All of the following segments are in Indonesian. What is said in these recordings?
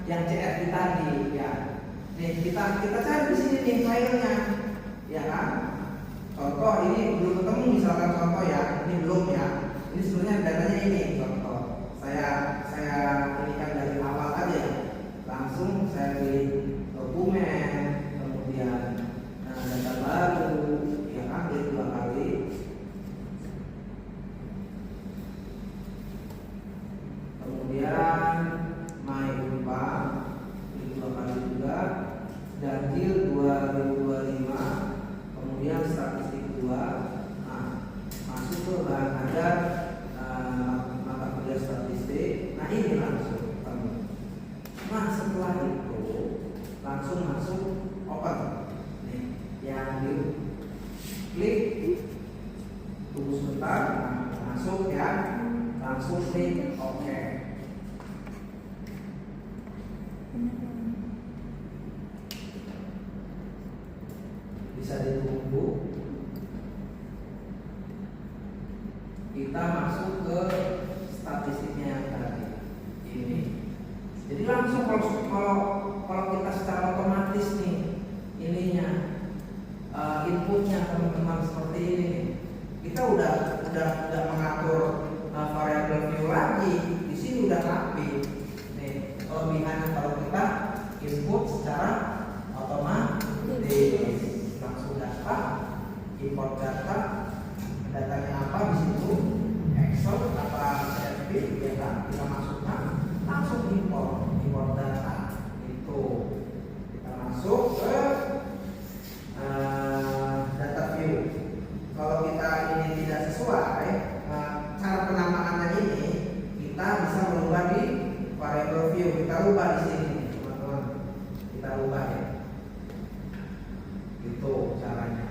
yang CFD tadi ya. Nih kita cari di sini nih filenya, ya kan? Contoh ini belum ketemu misalkan contoh ya, ini belum ya. Ini sebenarnya datanya ini contoh. Saya inikan dari awal aja ya. Langsung saya pilih dokumen, kemudian data baru, ya kan? Klik 2 kali. Kemudian my UPA klik 2 kali juga. Dagil 2025. Kemudian statistik 2. Nah, masuk ke bahan ajar mata kuliah statistik. Nah, ini langsung kamu. Nah, setelah itu langsung masuk open. Nih, yang di klik tunggu sebentar, masuk ya. Langsung klik OK. Bisa ditunggu. Kita masuk ke statistiknya yang tadi ini. Jadi langsung kalau kita secara otomatis nih ininya inputnya teman-teman seperti ini, kita udah mengatur variabel view lagi. Di sini udah rapi. Nih kelebihannya kalau kita input secara otomatis. Import data, datanya apa di situ, Excel apa CSV, ya kan? Kita masukkan, langsung import data itu. Kita masuk ke data view. Kalau kita ini tidak sesuai, cara penamaannya ini kita bisa merubah di variable view. Kita rubah di sini, teman-teman. Kita rubah ya. Itu caranya.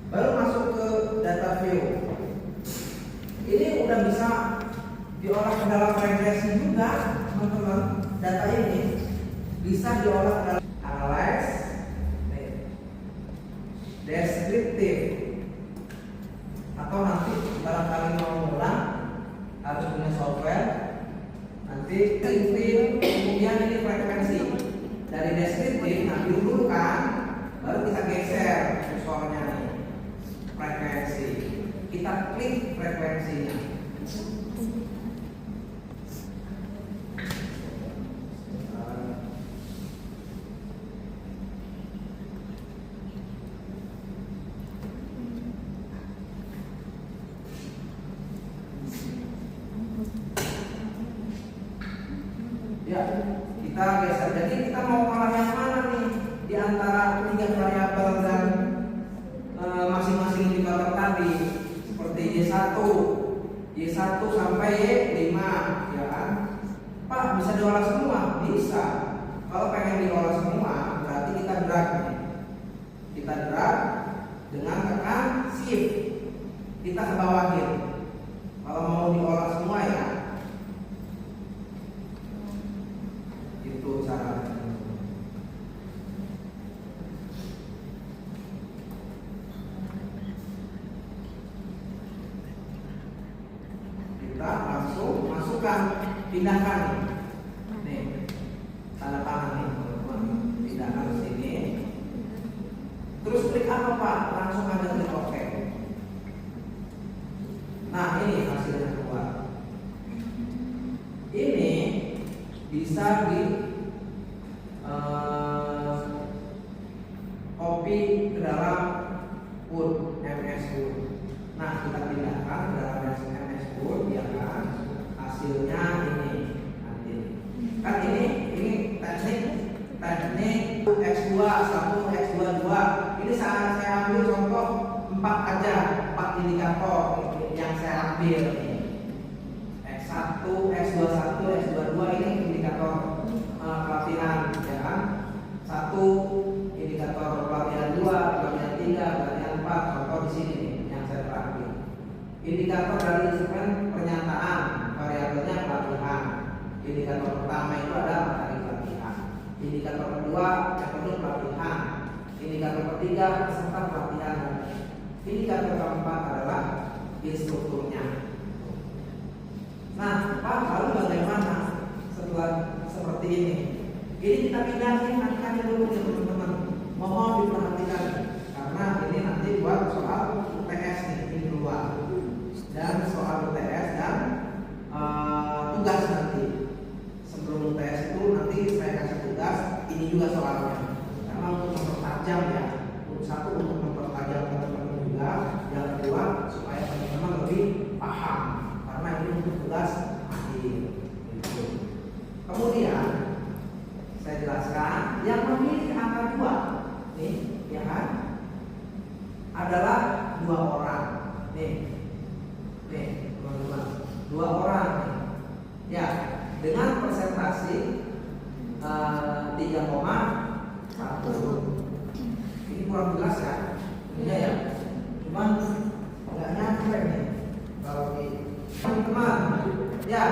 Baru masuk ke data view. Ini udah bisa diolah ke dalam regresi juga, teman-teman. Data ini bisa diolah ke dalam analyze, deskriptif, atau nanti barangkali mau ngulang harus punya software. Nanti input, kemudian ini frekuensi. Dari deskriptif, nanti dulu kan, baru kita geser kursornya nih. Frekuensi, kita klik frekuensinya. Ya, kita geser. Jadi kita mau olah yang mana nih di antara 3 variabel dan masing-masing indikator tadi, seperti Y1 sampai Y5, ya kan? Pak, bisa diolah semua? Bisa. Kalau pengen diolah semua, berarti kita drag nih. Kita drag dengan tekan shift. Kita ke bawahin. Kalau mau diolah semua ya, itu caranya. Kita langsung masukkan, pindahkan nih tanda tangan nih teman-teman, pindahkan ke sini. Terus klik apa Pak? Langsung ada klik OK. Nah ini hasilnya keluar. Ini bisa di copy ke dalam Word, MS Word. Nah kita pindahkan ke dalam MS Word, ya kan? Hasilnya ini nanti. Kan ini teknik X2 1 X2 2. Ini saya ambil contoh 4 aja, 4 indikator yang saya ambil nih. X1, X21, X22 ini indikator pelatihan, ya kan? 1 indikator pelatihan 2, pelatihan 3, pelatihan 4. Contoh di sini nih yang saya ambil. Indikator dari instrumen pernyataan, variabelnya pelatihan. Indikator pertama itu adalah materi pelatihan. Indikator kedua metode pelatihan. Indikator ketiga peserta pelatihan. Indikator keempat adalah instrukturnya. Nah, Pak, lalu bagaimana setelah Ini kita pindahin angkanya dulu ya teman-teman. Mohon diperhatikan karena ini nanti buat soal UTS nih, ini keluar. Dan soal UTS dan tugas nanti. Sebelum UTS itu nanti saya kasih tugas, ini juga soalnya. Karena untuk mempertajam ya. Satu untuk mempertajam teman-teman juga, yang kedua supaya teman-teman lebih paham. Karena ini untuk tugas akhir. Gitu. Kemudian saya jelaskan yang memiliki angka 2 nih, ya kan? Adalah 2 orang. Nih, teman-teman, 2 orang nih. Ya, dengan persentase 3,1. Ini kurang jelas ya? Iya ya. Cuman nggak nyampe nih. Kalau di teman-teman, ya,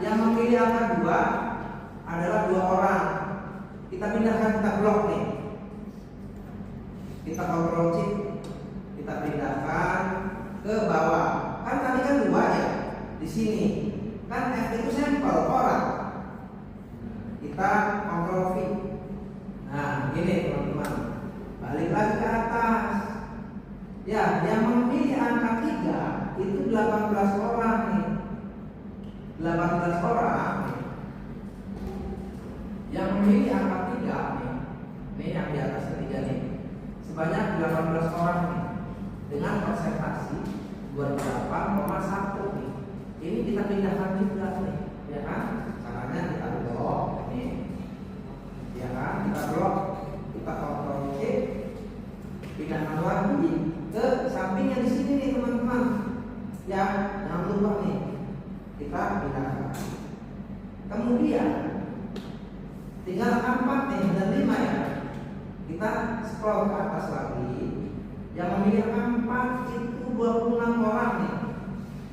yang memilih angka 2 adalah 2 orang. Kita pindahkan, kita blok nih. Kita kontrol C, kita pindahkan ke bawah. Kan tadi kan 2 ya. Di sini kan F itu sampel orang. Kita kontrol V. Nah, gini teman-teman. Balik lagi ke atas. Ya, yang memilih angka 3 itu 18 orang nih. 18 orang nih. Yang memilih angka 3 nih. Ini yang di atas ketiga nih. Sebanyak 18 orang nih. Dengan persentase 28,1 nih. Ini kita pindahkan juga nih, ya kan? Caranya kita blok ini, ya kan? Kita blok, kita kontrol C, pindahkan lagi ke sampingnya di sini nih teman-teman. Ya, jangan lupa nih, kita pindahkan. Kemudian tinggal 4 nih dan 5 ya. Kita scroll ke atas lagi. Yang memilih 4 itu 26 orang nih.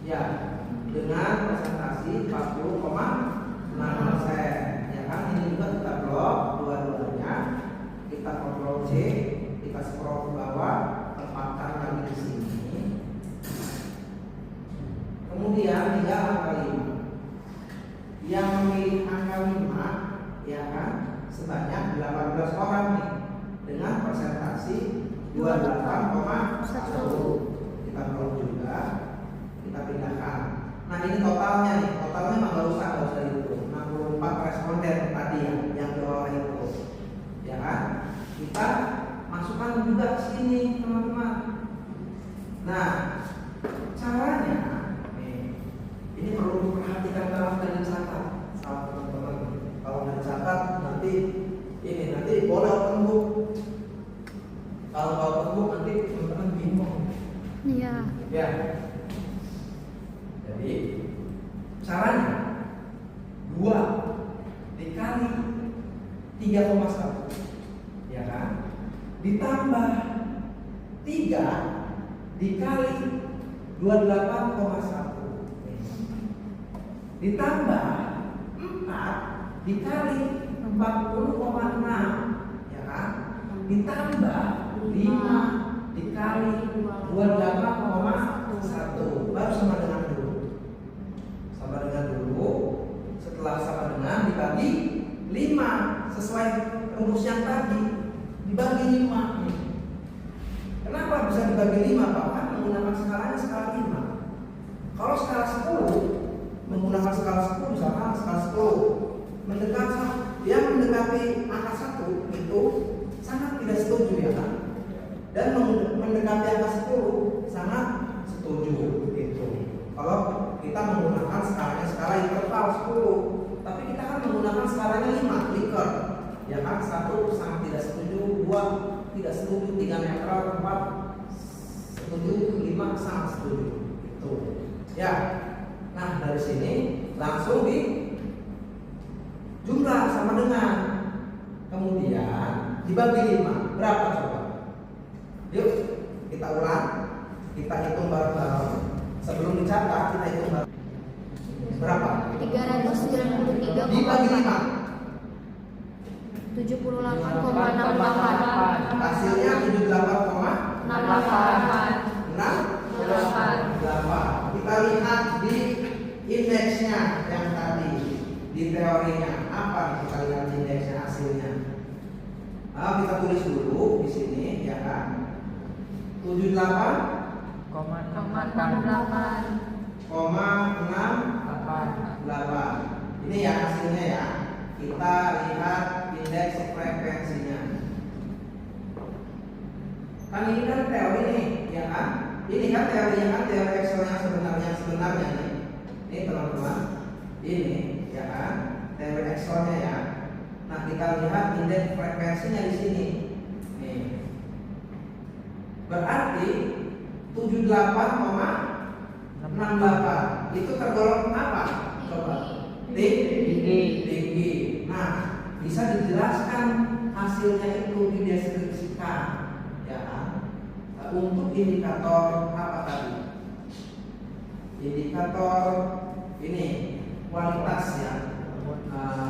Ya, dengan persentase 40,6%. Ya kan, ini juga kita blok dua-duanya. Kita kontrol C, kita scroll ke bawah, tempatkan lagi di sini. Kemudian tinggal angka 5. Yang memilih angka 5, ya kan, sebanyak 18 orang nih. Dengan persentase 28,1. Kita blok juga, kita pindahkan. Nah, ini totalnya nih, totalnya mah nggak usah dihitung. 64 responden tadi ya, yang diolah itu, ya kan? Kita masukkan juga ke sini teman-teman. Nah, caranya nih, ini perlu diperhatikan dalam dan dicatat sama teman-teman. Kalau nggak dicatat nanti boleh open book. Kalau open book nanti teman-teman bingung. Iya. Ya. Jadi caranya 2 dikali 3,1, ya kan? Ditambah 3 dikali 28,1, ditambah 4 dikali 40,6, ya kan? Ditambah 5 dikali 28,1, baru sama dengan dulu. Sama dengan dulu. Setelah sama dengan dibagi 5 sesuai rumus yang tadi, dibagi 5. Kenapa bisa dibagi 5, Pak? Kan menggunakan skalanya skala 5. Kalau skala 10 menggunakan skala 10, misalkan skala 10 mendekati angka 1 itu sangat tidak setuju, ya kan? Dan mendekati angka 10 sangat setuju gitu. Kalau kita menggunakan skalanya skala interval 10, tapi kita kan menggunakan skalanya 5 Likert, ya kan? 1 sangat tidak setuju, 2 tidak setuju, 3 netral, 4 setuju, 5 sangat setuju gitu. Ya. Nah, dari sini langsung di jumlah sama dengan, kemudian dibagi 5. Berapa coba? Yuk kita ulang, kita hitung bareng-bareng. Sebelum dicatat kita hitung bareng. Berapa? 393,8. Dibagi 5. 78,68. Hasilnya 78,68. 8. Kita lihat di indeksnya yang tadi. di teorinya apa nih? Kita lihat indeksnya hasilnya. Kita tulis dulu di sini ya kan. 78,68. Ini ya hasilnya ya. Kita lihat indeks frekuensinya. Kan ini kan teori nih, ya kan? Ini kan teorinya kan teori Excel yang sebenarnya nih. Ini teman-teman, ini ya kan? Teori Excelnya ya. Nah kita lihat indeks frekuensinya di sini. Nih. Berarti 78,68 itu tergolong apa? Coba. Tinggi. Nah, bisa dijelaskan hasilnya itu dideskripsikan, ya kan? Untuk indikator apa tadi? Indikator ini kualitas ya.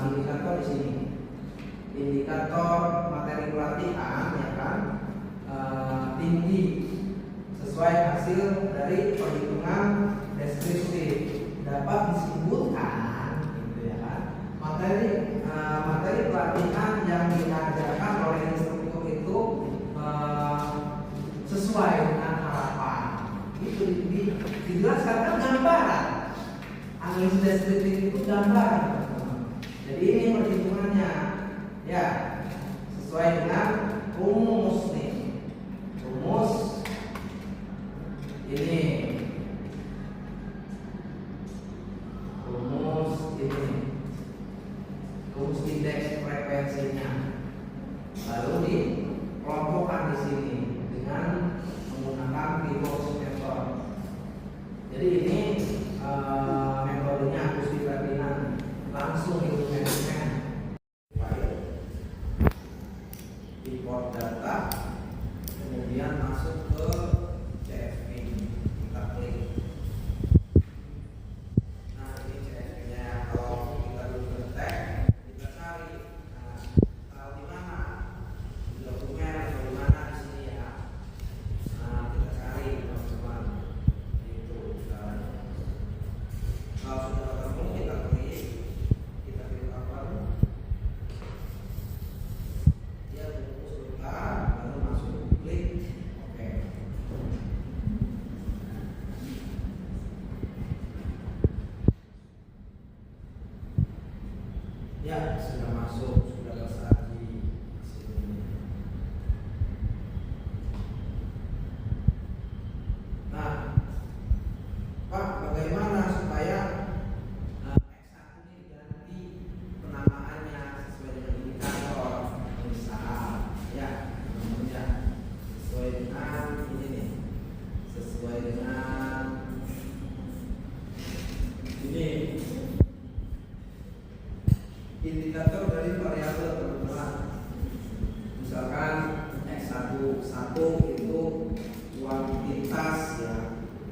Indikator di sini. Indikator materi pelatihan, ya kan? Tinggi sesuai hasil dari perhitungan deskriptif dapat disebutkan gitu ya kan, materi pelatihan yang diajarkan oleh instruktur itu sesuai dengan harapan itu dijelaskan kan gambaran, analisis deskriptif itu gambaran, jadi ini perhitungannya ya sesuai dengan rumus nih, rumus ini rumus indeks frekuensinya, lalu dikelompokkan di sini dengan menggunakan Rietvos method. Jadi ini metodenya Gusti Ferdinand, langsung instrumennya import data, kemudian masuk ke CSV, kita klik. Nah ini CSV-nya, kalau kita dulu ketik, kita cari. Nah, tahu di mana? Di dokumen atau di mana di sini ya. Nah kita cari teman-teman. Itu caranya. Kalau sudah ketemu kita klik apa? Dia tunggu sebentar, baru masuk klik. Oke. Ya, sudah masuk, sudah tersaji sini. Nah, Pak, bagaimana supaya X1 ini diganti penamaannya sesuai dengan indikator? Misal, ya, namanya sesuai dengan ini nih, sesuai dengan ini. Indikator dari variabel teman-teman, misalkan X1 itu kuantitas ya,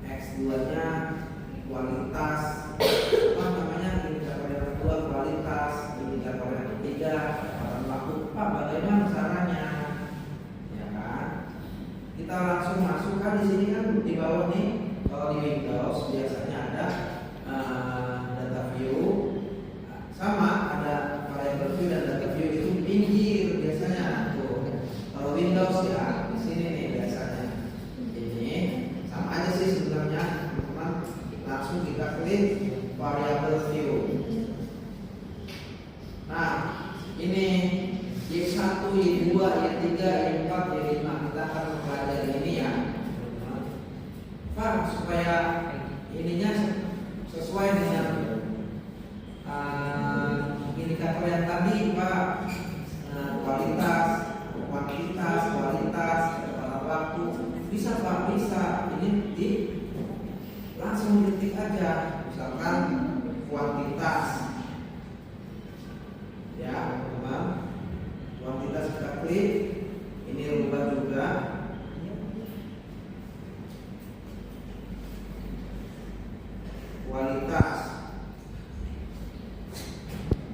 X2 nya kualitas, apa namanya, indikator yang kedua kualitas, indikator yang ketiga kecepatan waktu. Pak, bagaimana caranya? Ya kan? Kita langsung masukkan di sini kan di bawah nih, kalau di Windows biasanya ada data view, sama ada variable view dan data view itu pinggir biasanya tuh. Kalau Windows ya di sini nih biasanya. Ini sama aja sih sebenarnya, teman-teman. Langsung kita klik variable view. Nah, ini Y1, Y2, Y3, Y4, Y5 kita akan mempelajari ini ya. Pak, supaya ininya sesuai dengan indikator yang tadi Pak, kualitas, kuantitas, kualitas, kecepatan waktu, bisa Pak, bisa. Ini langsung ketik aja, misalkan kuantitas, ya teman, kuantitas kita klik, ini rubah juga. Kualitas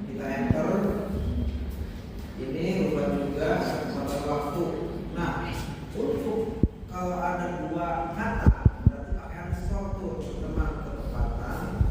kita enter, ini rubah juga kecepatan waktu. Nah, untuk kalau ada dua kata berarti pakai unsur tuh teman, ketepatan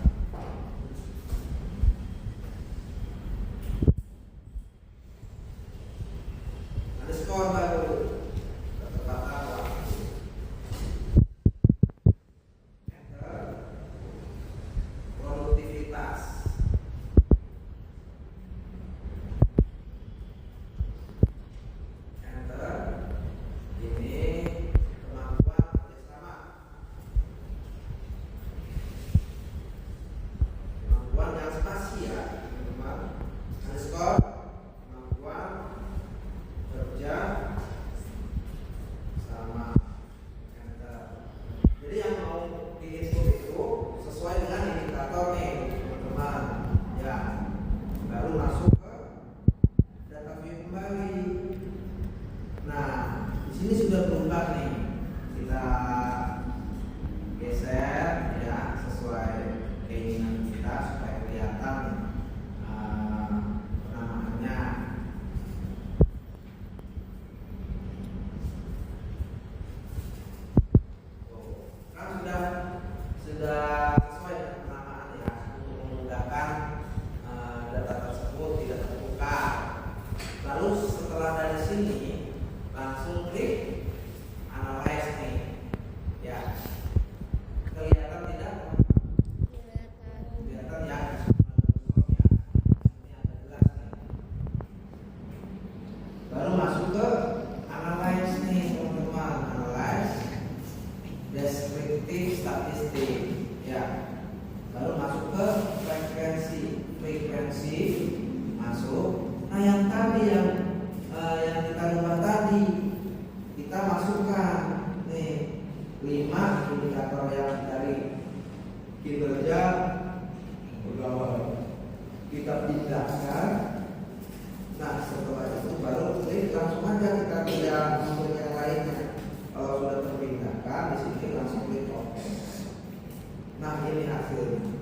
ini hasilnya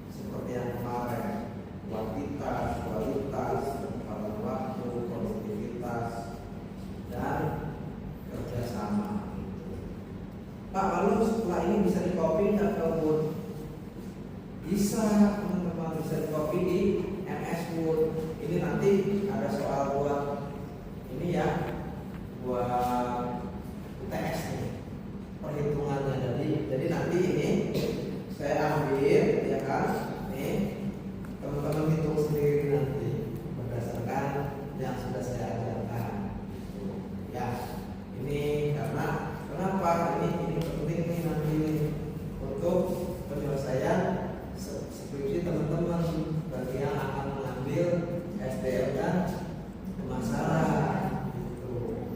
seperti yang kemarin, kuantitas, kualitas, ketepatan waktu, produktivitas, dan kerjasama. Pak, lalu setelah ini bisa di copy nggak ke Word? Bisa, teman-teman, bisa di copy di MS Word. Ini nanti ada soal buat ini ya, buat UTS nih, perhitungannya. Jadi nanti ini saya ambil ya kan, nih teman-teman hitung sendiri nanti berdasarkan yang sudah saya ajarkan. Ya, ini karena kenapa ini penting nih nanti untuk penyelesaian skripsi teman-teman bagi yang akan mengambil SDM dan pemasaran gitu.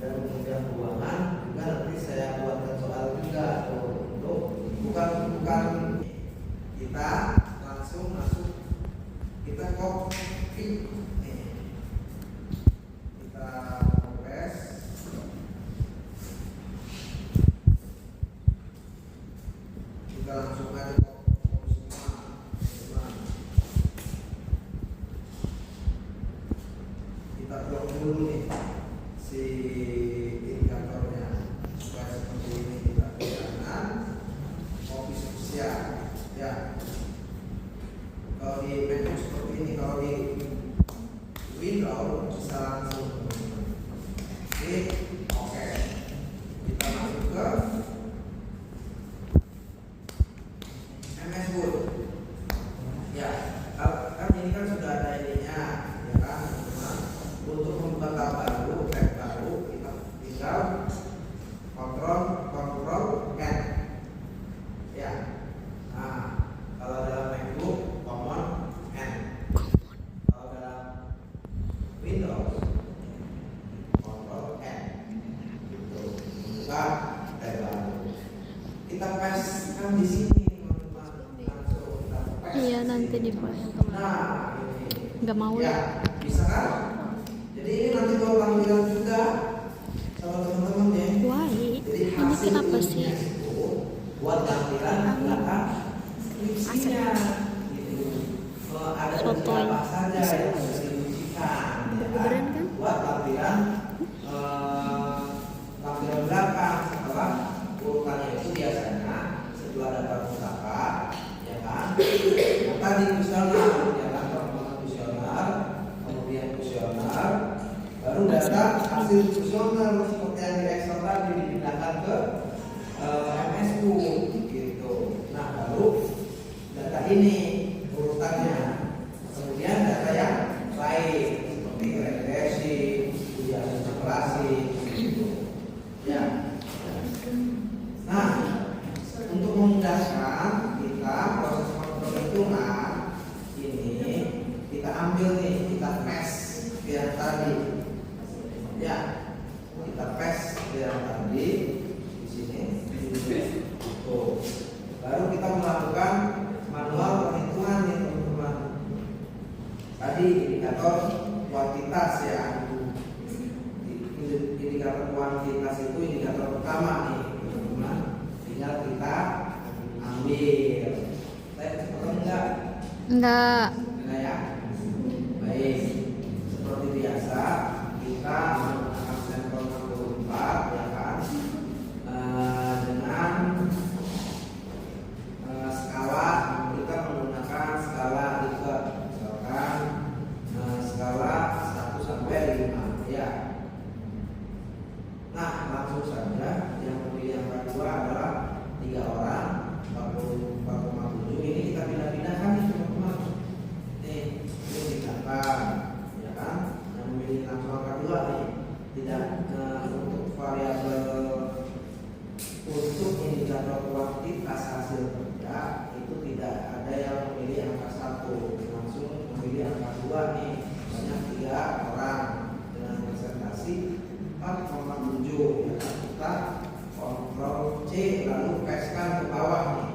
Dan kemudian keuangan juga nanti saya buatkan soal juga untuk bukan kita langsung masuk, kita copy nih. Kita paste, kita langsung aja copy semua. Kita blok dulu nih si indikatornya supaya seperti ini. Kita gunakan copy sosial ya. Kalau di Mac seperti ini, kalau di Windows bisa langsung. Oke, kita masuk ke MS Word. Ya, kan ini kan sudah ada ininya, ya kan? Nah, untuk membuka tab baru, tab baru, kita tinggal Ctrl N. Ya, nah kalau dalam MacBook Command N, kalau dalam Windows Ctrl N, gitu. Membuka tab baru. Kita paste kan di sini. Iya, nanti di file yang kemarin. Nah, ini. Nggak mau Ya, bisa kan? Jadi ini nanti kalau tampilan juga sama teman-teman ya. Why? Jadi Ini kenapa sih? itu buat tampilan belakang skripsinya. Gitu. Ada Sotoy. beberapa saja yang bisa diujikan. Ya, Keren kan? buat tampilan tampilan belakang setelah urutannya itu biasanya setelah data pustaka, ya kan? Yang tadi kuesioner, ya kan, perkembangan kuesioner, kemudian kuesioner, baru data hasil kuesioner seperti yang di Excel tadi dipindahkan ke MS Word gitu. Nah, baru data ini urutannya, kemudian data yang lain seperti regresi, ujian integrasi, gitu. Ya. Nah, untuk memudahkan kita proses perhitungan ini, kita ambil nih, kita paste yang tadi, ya, kita paste yang tadi di sini. Tuh. Baru kita melakukan manual perhitungan nih teman-teman. Tadi indikator kuantitas ya. Indikator kuantitas itu indikator pertama nih teman-teman. Tinggal kita ambil. Saya cepat enggak? Enggak. Enggak ya? Baik. Seperti biasa kita menggunakan sampel 64 ya kan? Dengan skala, kita menggunakan skala Likert, misalkan skala 1 sampai 5 ya. Nah, langsung saja yang memilih yang kedua adalah 3 orang, 44,7. Ini kita pindah-pindahkan nih teman-teman. Nih, ini dikatakan, ya kan? Yang memilih langsung angka 2 nih, tidak untuk variabel untuk indikator kuantitas hasil kerja itu tidak ada yang memilih angka 1, langsung memilih angka 2 nih. Banyak 3 orang dengan presentasi 4,7 ya kan? Kita Ctrl C lalu pastekan ke bawah nih.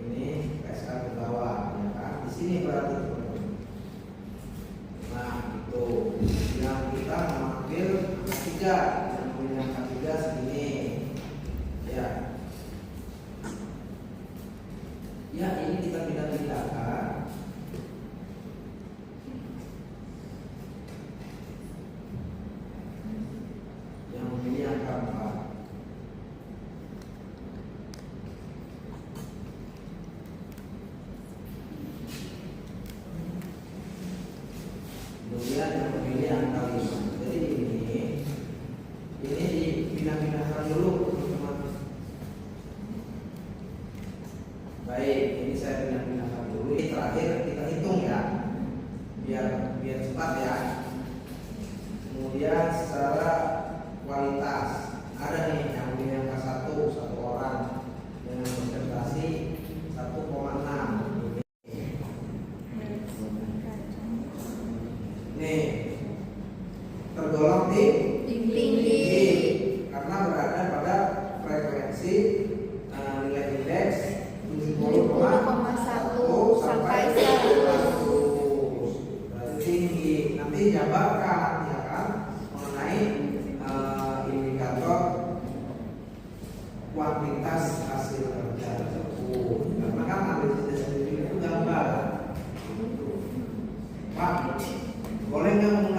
Ini pastekan ke bawah ya kan? Di sini berarti teman-teman. Nah, itu yang kita mengambil angka 3, yang memilih angka 3 segini. Ya. biar cepat ya. Kemudian secara kualitas ada nih yang punya K1 satu orang dengan presentasi 1,6. Nih tergolong tinggi karena berada pada frekuensi nilai indeks 70,1 sampai 100. Berarti tinggi. Nanti jabarkan ya kan mengenai indikator kuantitas hasil kerja tersebut. Karena kan analisis